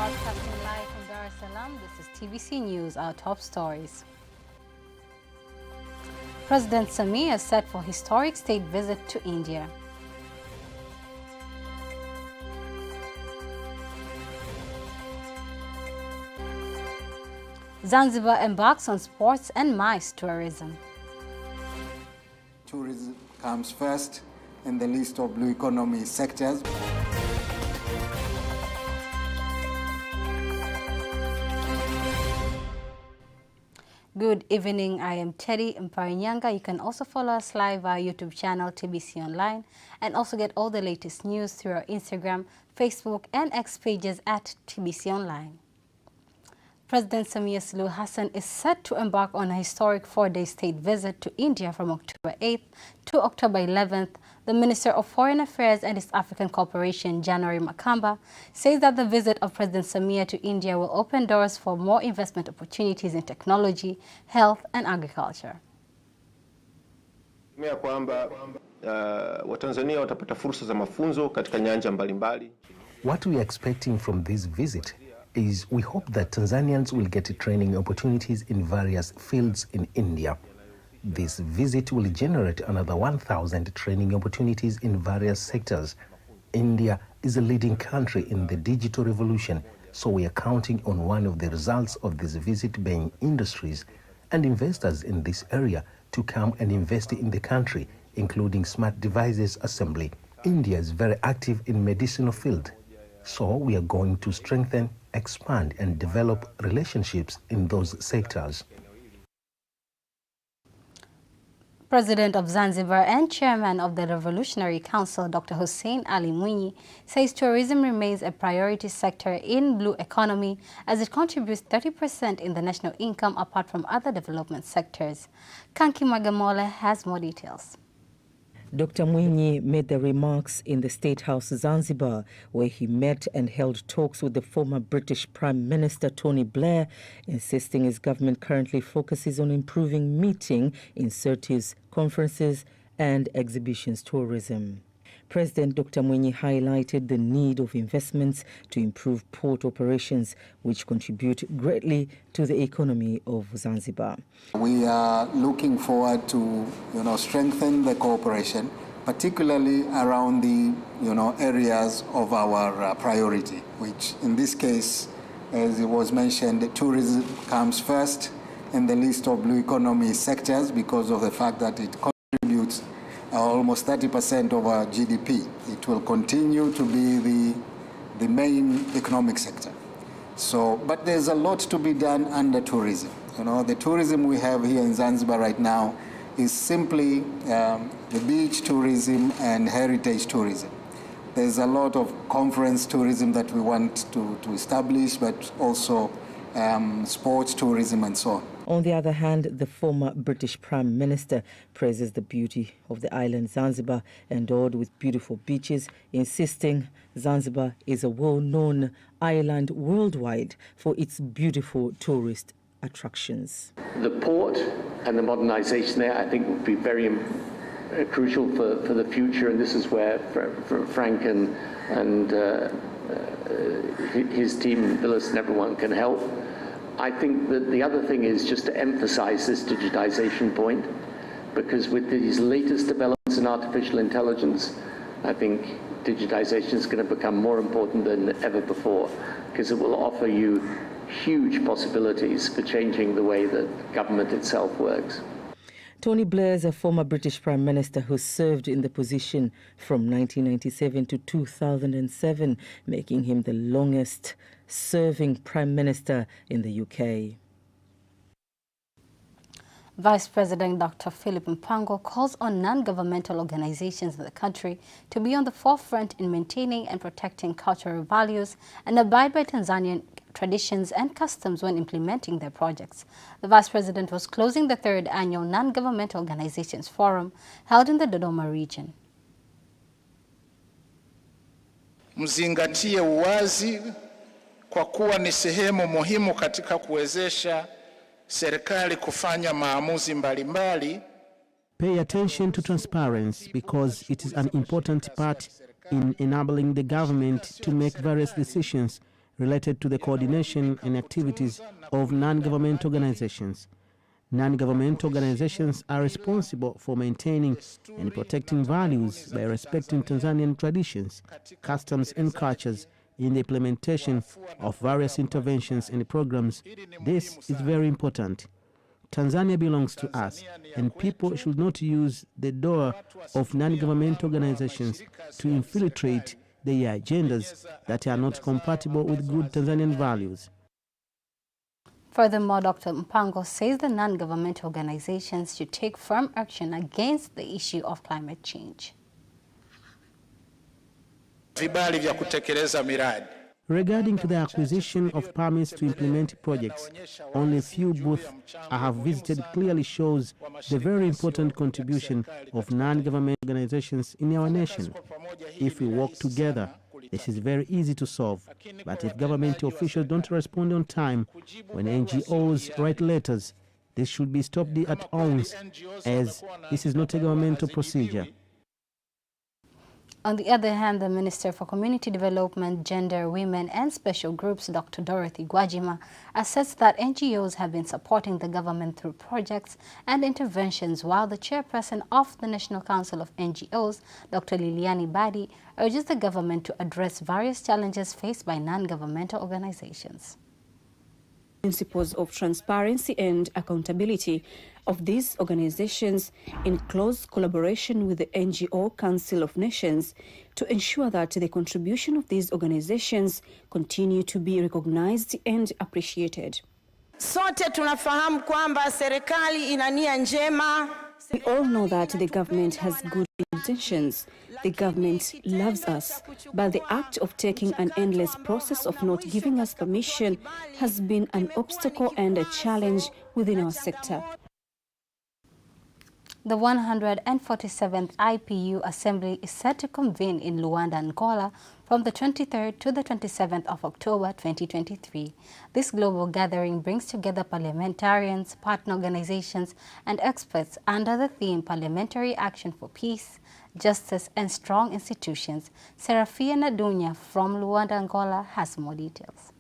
Broadcasting live from Dar es Salaam, this is TBC News, our top stories. President Samia set for historic state visit to India. Zanzibar embarks on sports and MICE tourism. Tourism comes first in the list of blue economy sectors. Good evening, I am Teddy Mparinyanga. You can also follow us live via YouTube channel TBC Online and also get all the latest news through our Instagram, Facebook and X pages at TBC Online. President Samia Suluhu Hassan is set to embark on a historic 4-day state visit to India from October 8th to October 11th. The Minister of Foreign Affairs and East African Cooperation, January Makamba, says that the visit of President Samia to India will open doors for more investment opportunities in technology, health and agriculture. Kwamba Watanzania watapata fursa za mafunzo katika nyanja mbalimbali. What we are expecting from this visit is we hope that Tanzanians will get training opportunities in various fields in India. This visit will generate another 1,000 training opportunities in various sectors. India is a leading country in the digital revolution, so we are counting on one of the results of this visit being industries and investors in this area to come and invest in the country, including smart devices assembly. India is very active in medicinal field, so we are going to strengthen, expand and develop relationships in those sectors. President of Zanzibar and Chairman of the Revolutionary Council, Dr. Hussein Ali Mwinyi, says tourism remains a priority sector in blue economy as it contributes 30% in the national income apart from other development sectors. Kanki Magamole has more details. Dr. Mwinyi made the remarks in the State House Zanzibar, where he met and held talks with the former British Prime Minister Tony Blair, insisting his government currently focuses on improving meeting, incentives, conferences and exhibitions tourism. President Dr. Mwinyi highlighted the need of investments to improve port operations, which contribute greatly to the economy of Zanzibar. We are looking forward to, strengthen the cooperation, particularly around the, areas of our priority, which in this case, as it was mentioned, tourism comes first in the list of blue economy sectors because of the fact that it contributes almost 30% of our GDP. It will continue to be the main economic sector. So, but there's a lot to be done under tourism. The tourism we have here in Zanzibar right now is simply the beach tourism and heritage tourism. There's a lot of conference tourism that we want to establish, but also sports tourism and so on. On the other hand, the former British Prime Minister praises the beauty of the island Zanzibar, endowed with beautiful beaches, insisting Zanzibar is a well-known island worldwide for its beautiful tourist attractions. The port and the modernization there, I think, would be very crucial for the future, and this is where Frank and his team, Willis and everyone can help. I think that the other thing is just to emphasize this digitization point, because with these latest developments in artificial intelligence, I think digitization is going to become more important than ever before, because it will offer you huge possibilities for changing the way that government itself works. Tony Blair is a former British Prime Minister who served in the position from 1997 to 2007, making him the longest serving Prime Minister in the UK. Vice President Dr. Philip Mpango calls on non-governmental organizations in the country to be on the forefront in maintaining and protecting cultural values and abide by Tanzanian traditions and customs when implementing their projects. The Vice President was closing the 3rd annual Non-Governmental Organizations Forum held in the Dodoma region. Mzingatie uwazi kwa kuwa ni sehemu muhimu katika kuwezesha serikali kufanya maamuzi mbalimbali. Pay attention to transparency because it is an important part in enabling the government to make various decisions related to the coordination and activities of non-government organizations. Non-government organizations are responsible for maintaining and protecting values by respecting Tanzanian traditions, customs and cultures in the implementation of various interventions and programs. This is very important. Tanzania belongs to us, and people should not use the door of non-government organizations to infiltrate their agendas that are not compatible with good Tanzanian values. Furthermore, Dr. Mpango says the non-government organizations should take firm action against the issue of climate change. Regarding to the acquisition of permits to implement projects, only a few booths I have visited clearly shows the very important contribution of non-government organizations in our nation. If we work together, this is very easy to solve. But if government officials don't respond on time, when NGOs write letters, this should be stopped at once, as this is not a governmental procedure. On the other hand, the Minister for Community Development, Gender, Women and Special Groups, Dr. Dorothy Gwajima, asserts that NGOs have been supporting the government through projects and interventions, while the chairperson of the National Council of NGOs, Dr. Liliani Badi, urges the government to address various challenges faced by non-governmental organizations. Principles of transparency and accountability of these organizations in close collaboration with the NGO Council of Nations to ensure that the contribution of these organizations continue to be recognized and appreciated. Sote tunafahamu kwamba serikali ina nia njema. We all know that the government has good intentions. The government loves us, but the act of taking an endless process of not giving us permission has been an obstacle and a challenge within our sector. The 147th IPU Assembly is set to convene in Luanda, Angola from the 23rd to the 27th of October 2023. This global gathering brings together parliamentarians, partner organizations, and experts under the theme Parliamentary Action for Peace, Justice and Strong Institutions. Serafia Nadunya from Luanda, Angola has more details.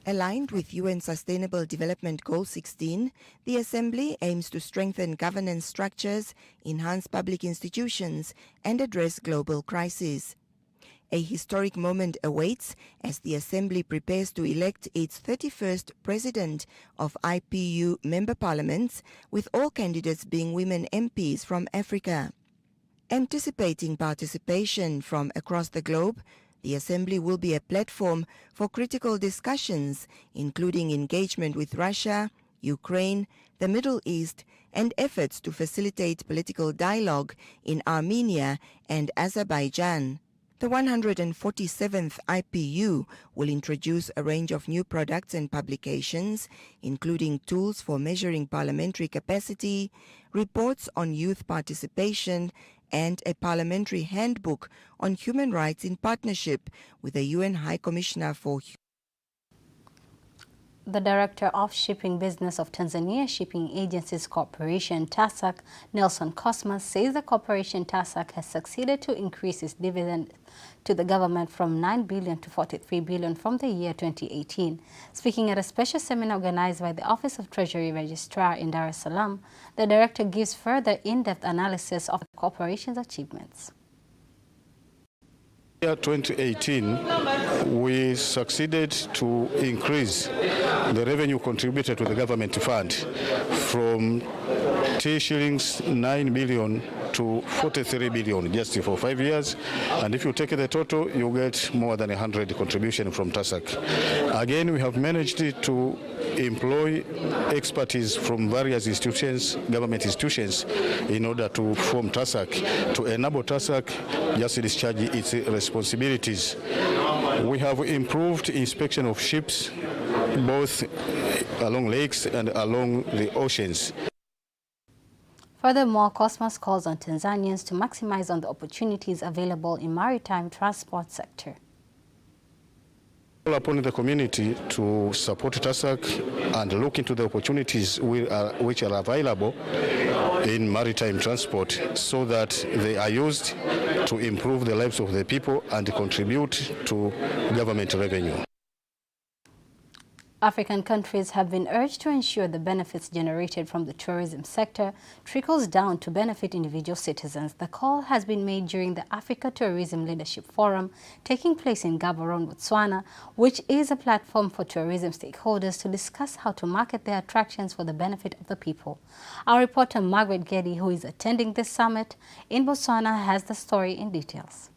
Aligned with UN Sustainable Development Goal 16, the Assembly aims to strengthen governance structures, enhance public institutions, and address global crises. A historic moment awaits as the Assembly prepares to elect its 31st President of IPU member parliaments, with all candidates being women MPs from Africa. Anticipating participation from across the globe, the Assembly will be a platform for critical discussions, including engagement with Russia, Ukraine, the Middle East, and efforts to facilitate political dialogue in Armenia and Azerbaijan. The 147th IPU will introduce a range of new products and publications, including tools for measuring parliamentary capacity, reports on youth participation, and a parliamentary handbook on human rights in partnership with the UN High Commissioner for Human Rights. The Director of Shipping Business of Tanzania Shipping Agencies Corporation, TASAC, Nelson Cosmas, says the corporation TASAC has succeeded to increase its dividend to the government from 9 billion to 43 billion from the year 2018. Speaking at a special seminar organized by the Office of Treasury Registrar in Dar es Salaam, the director gives further in-depth analysis of the corporation's achievements. In 2018, we succeeded to increase the revenue contributed to the government fund from shillings 9 billion to 43 billion just for 5 years. And if you take the total, you get more than 100 contribution from TASAC. Again, we have managed to employ expertise from various institutions, government institutions, in order to form TASAC, to enable TASAC just discharge its responsibilities. We have improved inspection of ships, both along lakes and along the oceans. Furthermore, Cosmas calls on Tanzanians to maximize on the opportunities available in maritime transport sector. Call upon the community to support TASAC and look into the opportunities which are available in maritime transport so that they are used to improve the lives of the people and contribute to government revenue. African countries have been urged to ensure the benefits generated from the tourism sector trickles down to benefit individual citizens. The call has been made during the Africa Tourism Leadership Forum taking place in Gaborone, Botswana, which is a platform for tourism stakeholders to discuss how to market their attractions for the benefit of the people. Our reporter Margaret Getty, who is attending this summit in Botswana, has the story in details.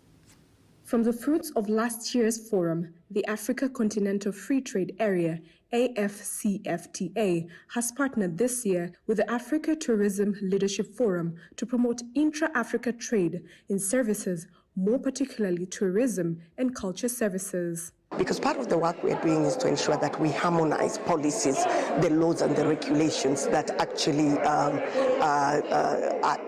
From the fruits of last year's forum, the Africa Continental Free Trade Area, AFCFTA, has partnered this year with the Africa Tourism Leadership Forum to promote intra-Africa trade in services, more particularly tourism and culture services. Because part of the work we're doing is to ensure that we harmonize policies, the laws and the regulations that actually are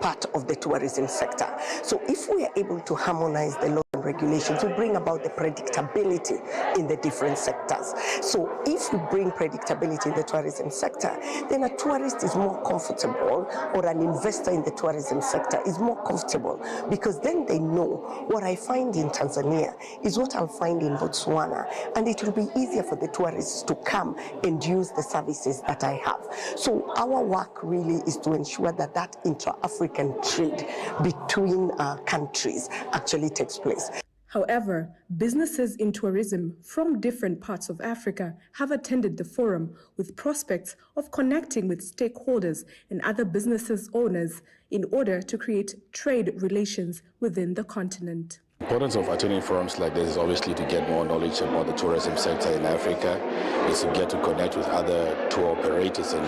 part of the tourism sector. So if we are able to harmonize the laws and regulations, we bring about the predictability in the different sectors. So if we bring predictability in the tourism sector, then a tourist is more comfortable, or an investor in the tourism sector is more comfortable, because then they know what I find in Tanzania is what I'll find in Botswana. And it will be easier for the tourists to come and use the services that I have. So our work really is to ensure that that intra-African trade between countries actually takes place. However, businesses in tourism from different parts of Africa have attended the forum with prospects of connecting with stakeholders and other businesses owners in order to create trade relations within the continent. The importance of attending forums like this is obviously to get more knowledge about the tourism sector in Africa. It's to get to connect with other tour operators and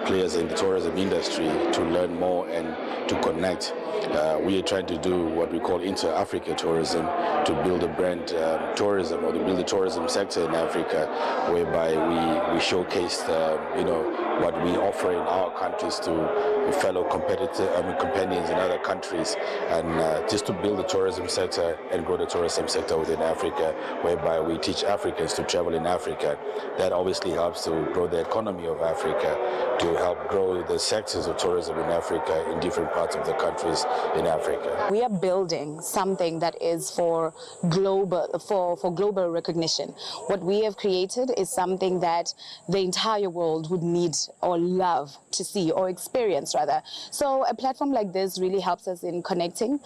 players in the tourism industry to learn more and to connect. We are trying to do what we call inter-Africa tourism to build a brand tourism, or to build the tourism sector in Africa, whereby we showcase what we offer in our countries to fellow companions in other countries, and just to build the tourism sector and grow the tourism sector within Africa, whereby we teach Africans to travel in Africa. That obviously helps to grow the economy of Africa, to help grow the sectors of tourism in Africa in different parts of the countries in Africa. We are building something that is for global recognition. What we have created is something that the entire world would need or love to see or experience rather. So a platform like this really helps us in connecting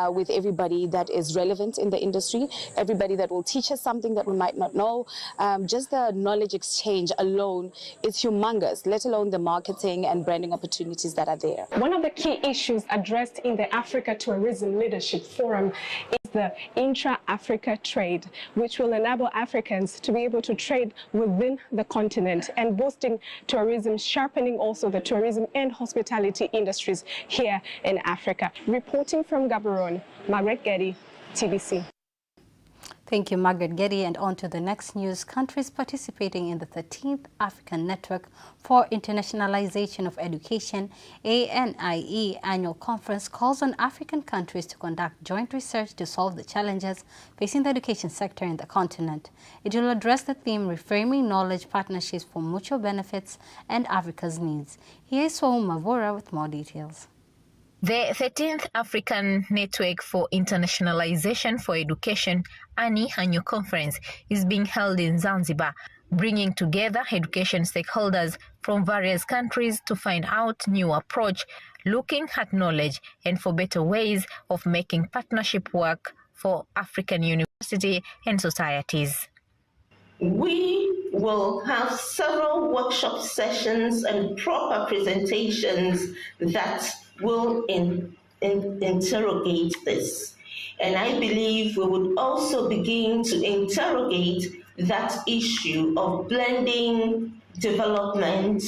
with everybody that is relevant in the industry, everybody that will teach us something that we might not know. Just the knowledge exchange alone is humongous, let alone the marketing and branding opportunities that are there. One of the key issues addressed in the Africa Tourism Leadership Forum is the intra-Africa trade, which will enable Africans to be able to trade within the continent and boosting tourism, sharpening also the tourism and hospitality industries here in Africa. Reporting from Gaborone, Margaret Getty, TBC. Thank you, Margaret Getty. And on to the next news. Countries participating in the 13th African Network for Internationalization of Education, ANIE, annual conference calls on African countries to conduct joint research to solve the challenges facing the education sector in the continent. It will address the theme Reframing Knowledge Partnerships for Mutual Benefits and Africa's Needs. Here is Swaum Mavura with more details. The 13th African Network for Internationalization for Education, ANI annual conference, is being held in Zanzibar, bringing together education stakeholders from various countries to find out new approach, looking at knowledge and for better ways of making partnership work for African university and societies. We will have several workshop sessions and proper presentations that will interrogate this. And I believe we would also begin to interrogate that issue of blending development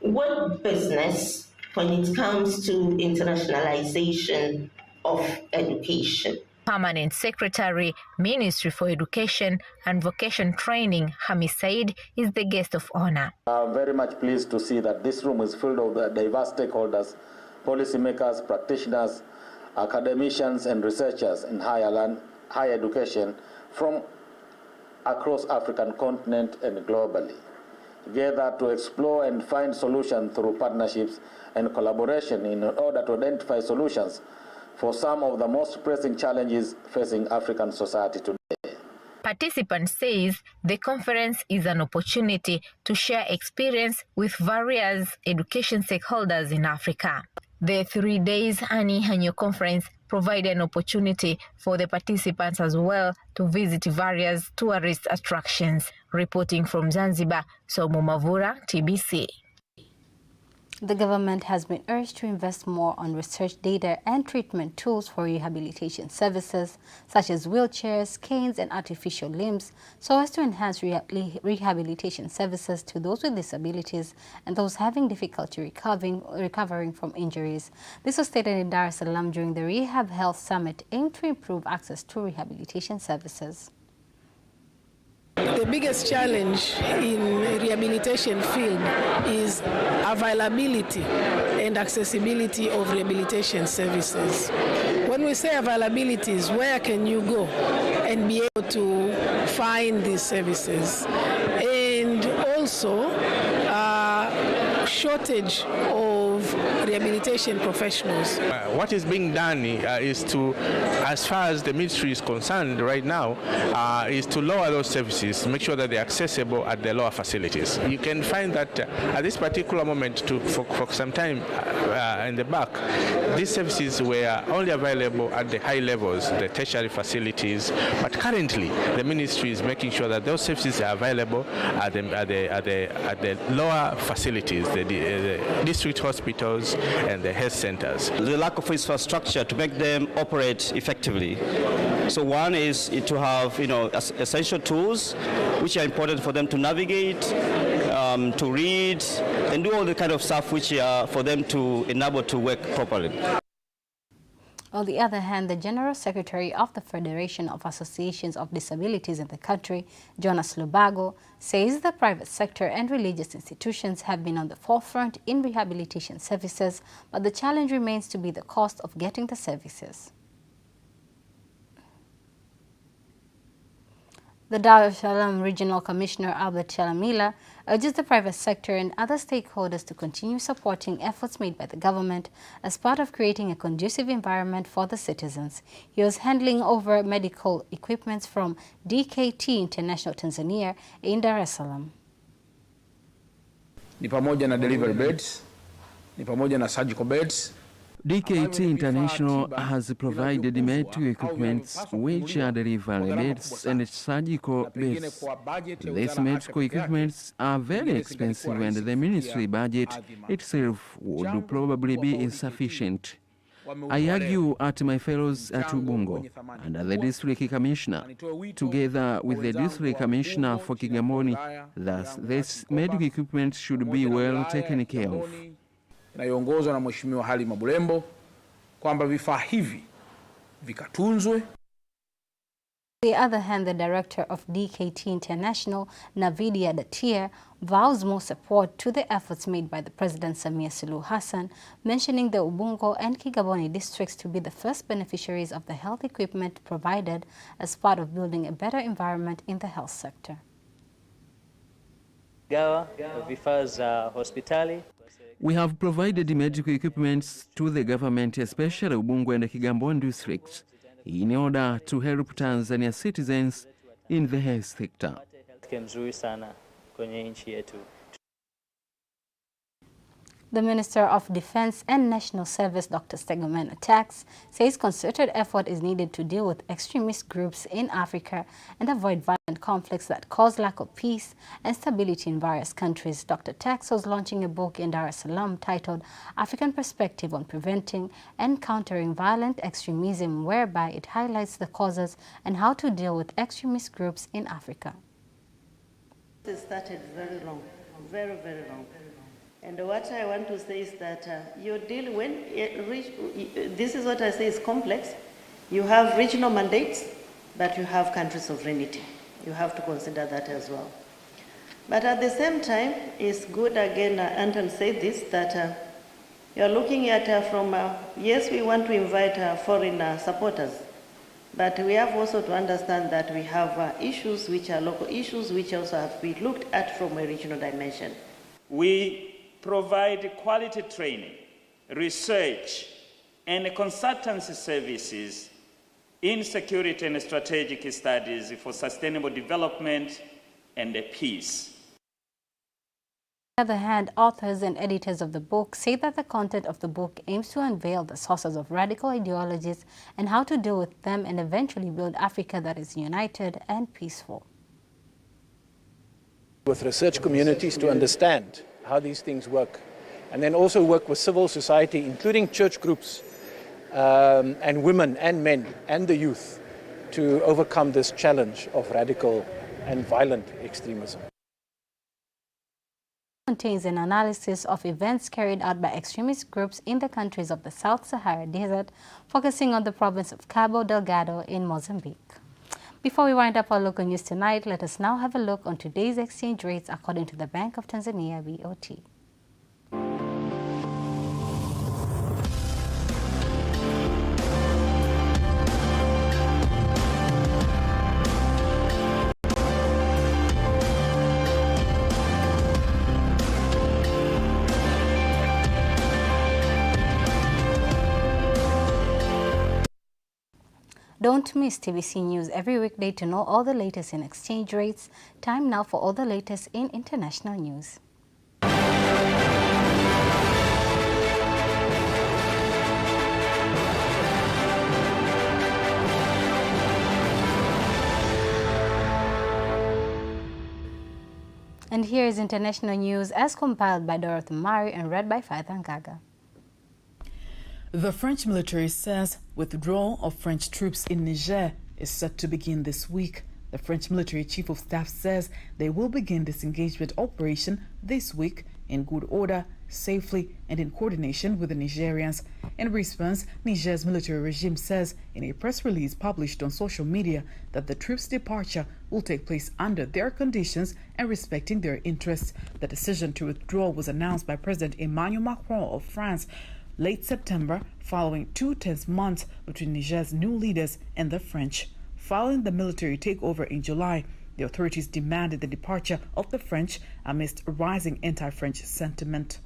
with business when it comes to internationalization of education. Permanent Secretary, Ministry for Education and Vocation Training, Hamis Said, is the guest of honor. I'm very much pleased to see that this room is filled with diverse stakeholders, policymakers, practitioners, academicians and researchers in higher education from across African continent and globally. together to explore and find solutions through partnerships and collaboration in order to identify solutions for some of the most pressing challenges facing African society today. Participants says the conference is an opportunity to share experience with various education stakeholders in Africa. The 3 days annual conference provide an opportunity for the participants as well to visit various tourist attractions. Reporting from Zanzibar, Somo Mavura, TBC. The government has been urged to invest more on research data and treatment tools for rehabilitation services, such as wheelchairs, canes, and artificial limbs, so as to enhance rehabilitation services to those with disabilities and those having difficulty recovering from injuries. This was stated in Dar es Salaam during the Rehab Health Summit aimed to improve access to rehabilitation services. The biggest challenge in rehabilitation field is availability and accessibility of rehabilitation services. When we say availability is where can you go and be able to find these services, and also shortage of rehabilitation professionals. What is being done is to, as far as the ministry is concerned right now, is to lower those services, make sure that they're accessible at the lower facilities. You can find that at this particular moment, for some time in the back, these services were only available at the high levels, the tertiary facilities, but currently the ministry is making sure that those services are available at the lower facilities, the district hospitals and the health centers. The lack of infrastructure to make them operate effectively. So one is to have essential tools which are important for them to navigate, to read, and do all the kind of stuff which are for them to enable to work properly. On the other hand, the General Secretary of the Federation of Associations of Disabilities in the country, Jonas Lubago, says the private sector and religious institutions have been on the forefront in rehabilitation services, but the challenge remains to be the cost of getting the services. The Dar es Salaam Regional Commissioner Albert Chalamila urges the private sector and other stakeholders to continue supporting efforts made by the government as part of creating a conducive environment for the citizens. He was handling over medical equipment from DKT International Tanzania in Dar es Salaam. Ni pamoja na delivery beds, ni pamoja na surgical beds. DKT International has provided medical equipment which are delivery beds and surgical beds. These medical equipments are very expensive and the ministry budget itself would probably be insufficient. I argue at my fellows at Ubungo and the district commissioner, together with the district commissioner for Kigamboni, that this medical equipment should be well taken care of. Inayoongozwa na Mheshimiwa Halima Bulembo kwamba vifaa hivi vikatunzwe. On the other hand, the director of DKT International, Navidia Datir, vows more support to the efforts made by the President Samia Suluhu Hassan, mentioning the Ubungo and Kigamboni districts to be the first beneficiaries of the health equipment provided as part of building a better environment in the health sector. We have provided medical equipment to the government, especially Ubungo and Kigamboni districts, in order to help Tanzania citizens in the health sector. The Minister of Defense and National Service, Dr. Stegomena Tax, says concerted effort is needed to deal with extremist groups in Africa and avoid violent conflicts that cause lack of peace and stability in various countries. Dr. Tax was launching a book in Dar es Salaam titled African Perspective on Preventing and Countering Violent Extremism, whereby it highlights the causes and how to deal with extremist groups in Africa. It started very long, very, very long. And what I want to say is that you deal when this is what I say is complex. You have regional mandates, but you have country sovereignty. You have to consider that as well. But at the same time, it's good again, Anton said this, that you're looking at from, yes, we want to invite foreign supporters, But we have also to understand that we have issues which are local issues, which also have to be looked at from a regional dimension. We provide quality training, research, and consultancy services in security and strategic studies for sustainable development and peace. On the other hand, authors and editors of the book say that the content of the book aims to unveil the sources of radical ideologies and how to deal with them and eventually build Africa that is united and peaceful. With research communities to understand how these things work, and then also work with civil society, including church groups, and women and men and the youth to overcome this challenge of radical and violent extremism. Contains an analysis of events carried out by extremist groups in the countries of the South Sahara Desert, focusing on the province of Cabo Delgado in Mozambique. Before we wind up our local news tonight, let us now have a look on today's exchange rates according to the Bank of Tanzania, BOT. Don't miss TBC News every weekday to know all the latest in exchange rates. Time now for all the latest in international news. And here is international news as compiled by Dorothy Mari and read by Faithan Gaga. The French military says withdrawal of French troops in Niger is set to begin this week. The French military chief of staff says they will begin disengagement operation this week in good order, safely, and in coordination with the Nigerians. In response, Niger's military regime says in a press release published on social media that the troops' departure will take place under their conditions and respecting their interests. The decision to withdraw was announced by President Emmanuel Macron of France late September, following 2 tense months between Niger's new leaders and the French. Following the military takeover in July, the authorities demanded the departure of the French amidst rising anti-French sentiment.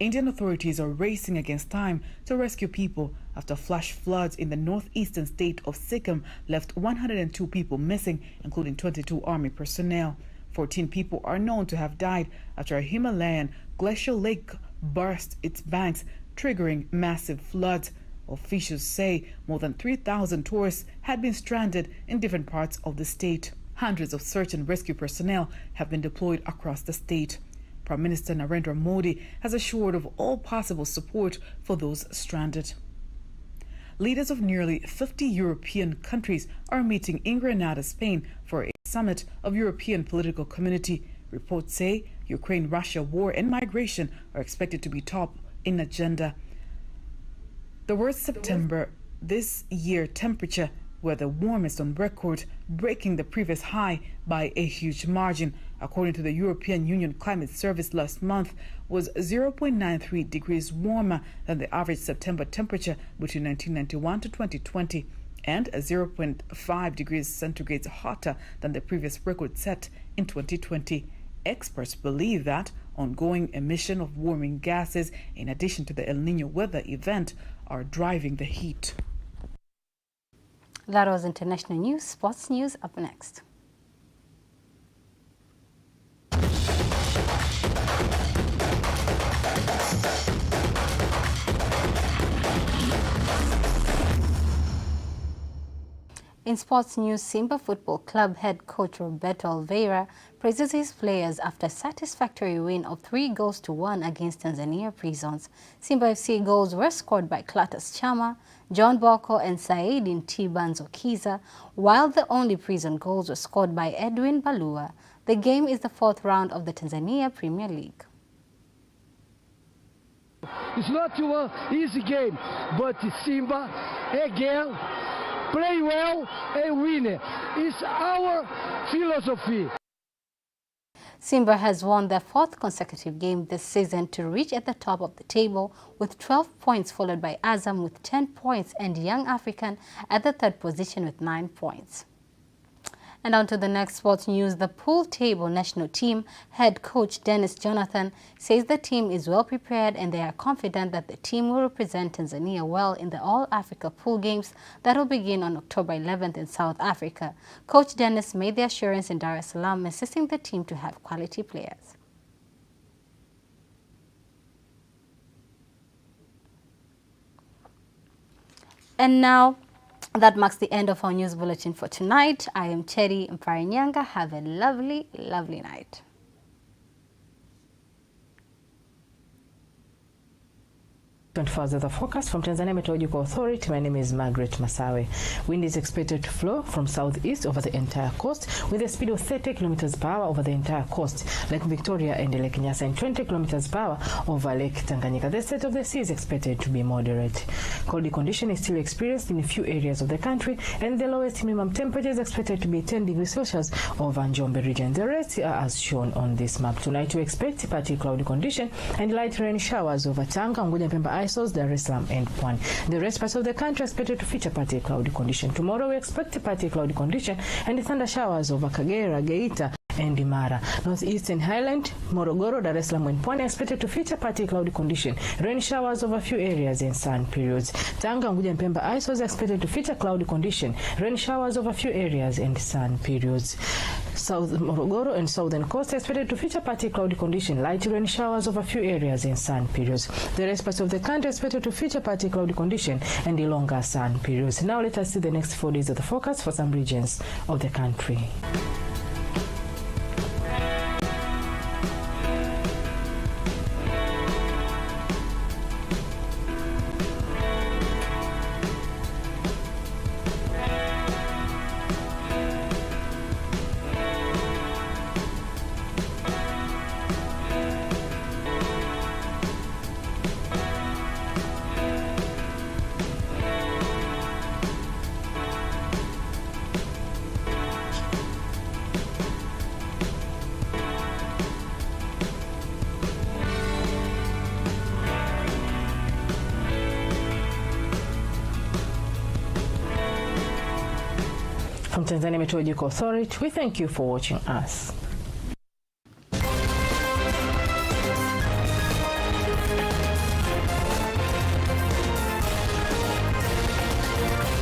Indian authorities are racing against time to rescue people after flash floods in the northeastern state of Sikkim left 102 people missing, including 22 army personnel. 14 people are known to have died after a Himalayan glacial lake burst its banks, triggering massive floods. Officials say more than 3,000 tourists had been stranded in different parts of the state. Hundreds of search and rescue personnel have been deployed across the state. Prime Minister Narendra Modi has assured of all possible support for those stranded. Leaders of nearly 50 European countries are meeting in Granada, Spain for a summit of European political community. Reports say Ukraine-Russia war and migration are expected to be top in agenda. The worst September this year temperature were the warmest on record, breaking the previous high by a huge margin. According to the European Union Climate Service, last month was 0.93 degrees warmer than the average September temperature between 1991 to 2020 and 0.5 degrees centigrade hotter than the previous record set in 2020. Experts believe that ongoing emission of warming gases, in addition to the El Niño weather event, are driving the heat. That was international news. Sports news up next. In sports news, Simba Football Club head coach Roberto Oliveira praises his players after a satisfactory win of 3-1 against Tanzania Prisons. Simba FC goals were scored by Clatous Chama, John Boko and Saidin Tibanzokiza, while the only Prison goals were scored by Edwin Balua. The game is the 4th round of the Tanzania Premier League. It's not an easy game, but Simba, again, play well and win. It's our philosophy. Simba has won their 4th consecutive game this season to reach at the top of the table with 12 points, followed by Azam with 10 points and Young African at the 3rd position with 9 points. And on to the next sports news. The pool table national team head coach Dennis Jonathan says the team is well prepared and they are confident that the team will represent Tanzania well in the All-Africa Pool Games that will begin on October 11th in South Africa. Coach Dennis made the assurance in Dar es Salaam, insisting the team to have quality players. And now, that marks the end of our news bulletin for tonight. I am Teddy Mparinyanga. Have a lovely, lovely night. Further the forecast from Tanzania Meteorological Authority. My name is Margaret Masawe. Wind is expected to flow from southeast over the entire coast with a speed of 30 kilometers per hour over the entire coast, Lake Victoria and Lake Nyasa, and 20 kilometers per hour over Lake Tanganyika. The state of the sea is expected to be moderate. Cold condition is still experienced in a few areas of the country, and the lowest minimum temperature is expected to be 10 degrees Celsius over Njombe region. The rest are as shown on this map. Tonight we expect partly cloudy condition and light rain showers over Tanga, Unguja, Pemba, Dar es Salaam and Pwani. The rest parts of the country are expected to feature partly cloudy condition. Tomorrow we expect a partly cloudy condition and thunder showers over Kagera, Geita and Imara. Northeastern Highland, Morogoro, Dar es Salaam and Pwani are expected to feature partly cloudy condition. Rain showers over a few areas and sun periods. Tanga, Unguja and Pemba Isles are expected to feature cloudy condition. Rain showers over a few areas and sun periods. South Morogoro and Southern Coast are expected to feature partly cloudy condition. Light rain showers over a few areas and sun periods. The rest parts of the country are expected to feature partly cloudy condition and the longer sun periods. Now let us see the next 4 days of the forecast for some regions of the country. From Tanzania Meteorological Authority, we thank you for watching us.